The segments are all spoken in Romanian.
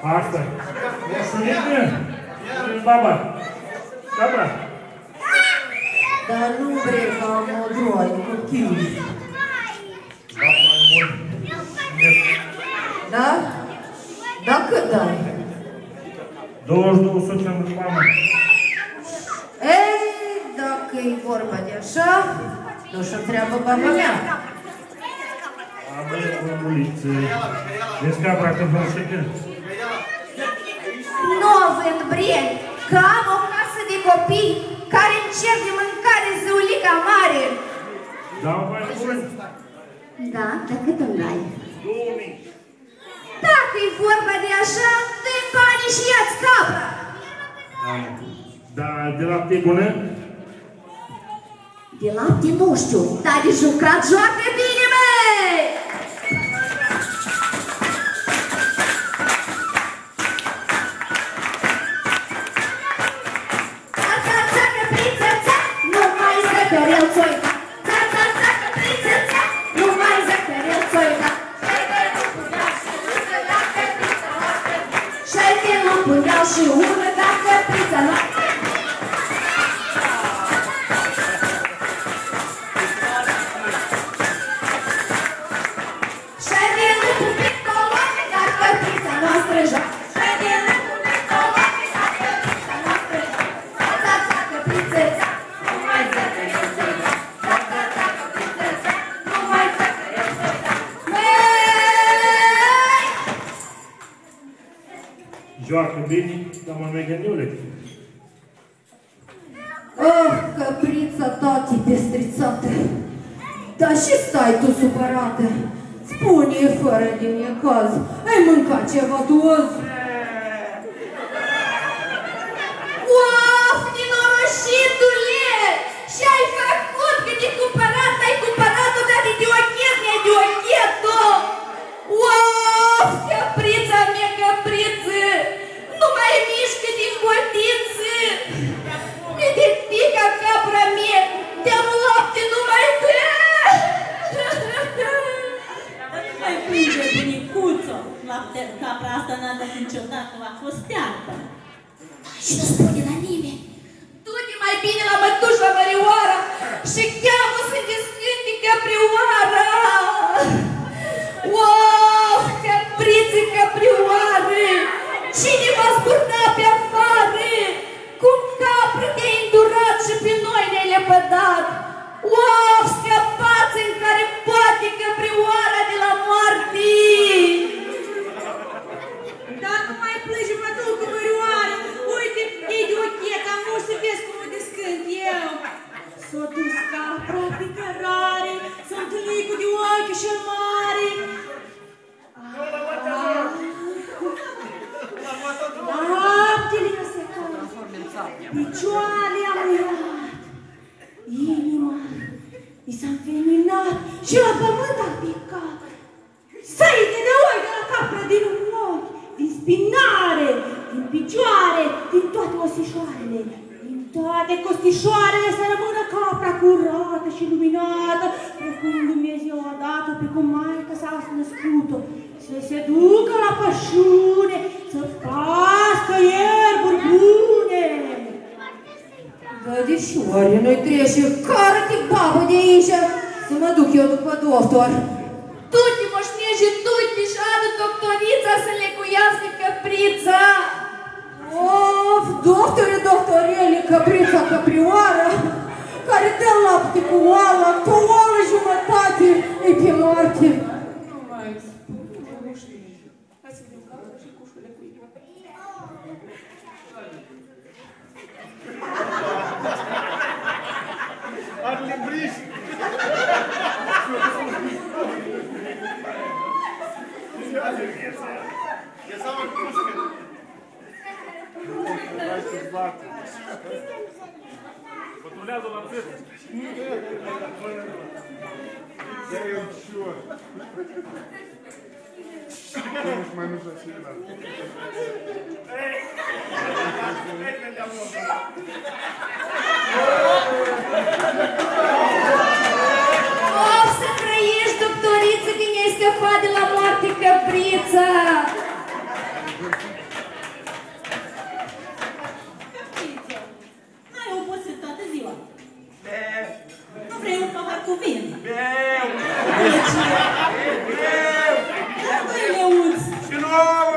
Asta e. Mulțumim. Baba. Dobra. Dar nu vrei ca modroi, copii. Da? Da cât dai? 22 suntem în mamă. Ei, dacă e vorba de așa, nu-și întreabă baba mea. Abia băbuliță. Vezi capra că vreau să cânt. Nu având brieni, că am o casă de copii care îmi cer de mâncare zăulica mare. Dau mai mult. Da, dar cât îmi dai? 2000. Dacă e vorba de așa, dă-i banii și ia-ți capra. Da, de lapte bună? De lapte nu știu, dar de jucat joacă bine, măi! Ța-ța-ța, căpriță-ța, nu mai zăcărel țoica. Ța-ța-ța, căpriță-ța, nu mai zăcărel țoica. Șeite nu puneau și ură dacă căprița noastră. Joacă bine, dar mă mai gândiule. Oh, căprița tati destrițată. Dar și stai tu supărată. Spune-i fără de necaz. Ai mâncat ceva tuoz? Of, nenorocitule! Și-ai făcut că de cumpărat, ai cumpărat-o, dar de diochet, ne-ai diochet-o! Of, căprița mea, căpriță! Nu mai mișcă din cotiță! De pica capra mea, de-am lapte nu mai dă! Nu mai plânge, bunicuță! Capra asta n-a dat niciodată, a fost teartă. Și nu spune la nimeni! Du-te mai bine la mătușa Mărioara și cheamă să descânte căprioara! Of, căpriță, căprioare! Cine va spurna pe afară? Cum capră te-ai îndurat și pe noi ne-ai lepădat? Of, scăpați în care poate căprioara de la moarte! Dar nu mai plânge, mă duc cu Mărioară! Uite, e de ochet, am vrut să vezi cum o descânt eu! S-o dus capra pe cărare, s-o întâlnit cu de ochi și mare! Laptele a secat, picioarele a muiat, inima i s-a înveninat și la pământ a picat. Săite de oi de la capra din ochi, din spinare, din picioare, din toate osișoarele, din toate costișoarele să rămână capra curată și luminată, precum Dumnezeu a dat-o, precum Maica s-a născut-o, să se ducă la pășune, să pască ierburi bune. Dădișoare, noi trece, care-te babă de aici, să mă duc eu după doctor. Du-te, moșnește, du-te și adă doctorița să lecuiască căprița! Of, doctorele, căprița căprioară, care dă lapte cu oală, cu o oală jumătate, e pe moarte. Nu mai spune, nu știu. Hai să vedem capra și cușurile cu inima. Arle briș! Я сама кружка. Патруляду на цифру. Я ее черт. Помощь моя нужна всегда. Of, să trăiești, doctoriță, că ne-ai scăpat de la moarte, căprița! cu vin. Meu! Deci, doi leuți. Și nouă!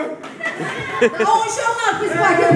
Au un șomat pe spate.